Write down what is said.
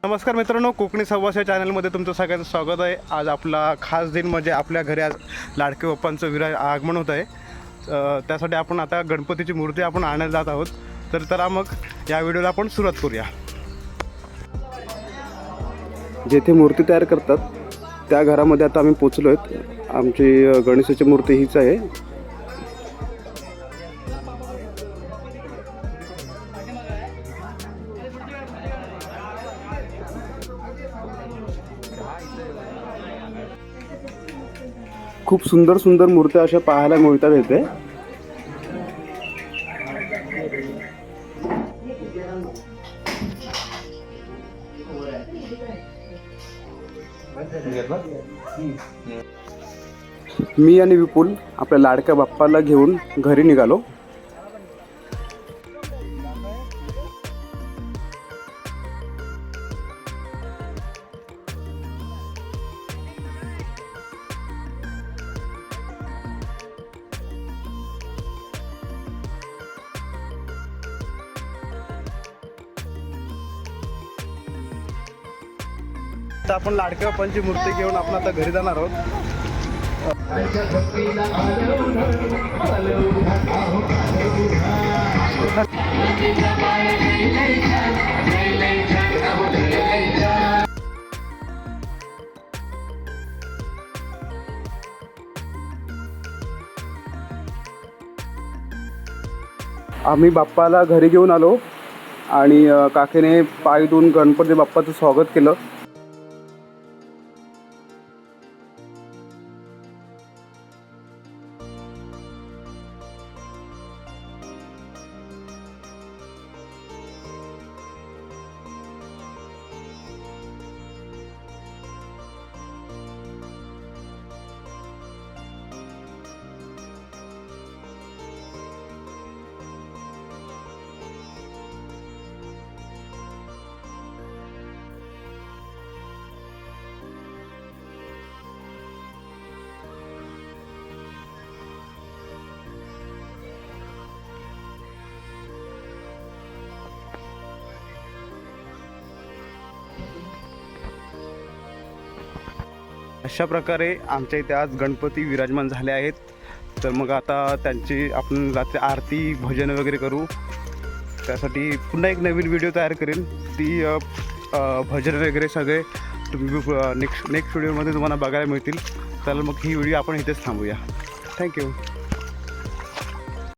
नमस्कार मित्रांनो, कोकणी संवाद या चॅनलमध्ये तुमचं सगळ्यांचं स्वागत आहे। आज आपला खास दिन म्हणजे आपल्या घरी आज लाडके बाप्पांचं आगमन होत आहे। त्यासाठी आपण आता गणपतीची मूर्ती आपण आणायला जात आहोत। तर चला मग या व्हिडिओला आपण सुरुवात करूया। जेथे मूर्ती तयार करतात त्या घरामध्ये आता आम्ही पोहोचलो आहेत। आमची गणेशाची मूर्ती हीच आहे। खूप सुंदर सुंदर मूर्त्या अशा पाहायला मिळतात इथे। मी आणि विपुल आपल्या लाडक्या बाप्पाला घेऊन घरी निघालो। तर आपण लाडक्या बाप्पांची मूर्ती घेऊन आपण आता घरी जाणार आहोत। आम्ही बाप्पाला घरी घेऊन आलो आणि काकीने पाय धुवून गणपती बाप्पाचं स्वागत केलं। अशा प्रकारे आमच्या इथे आज गणपती विराजमान झाले आहेत। तर मग आता त्यांची आपण रात्री आरती भजन वगैरे करू। त्यासाठी पुन्हा एक नवीन व्हिडिओ तयार करेन। ती भजन वगैरे सगळे तुम्ही नेक्स्ट व्हिडिओमध्ये तुम्हाला बघायला मिळतील। तर मग ही व्हिडिओ आपण इथेच थांबूया। थँक्यू।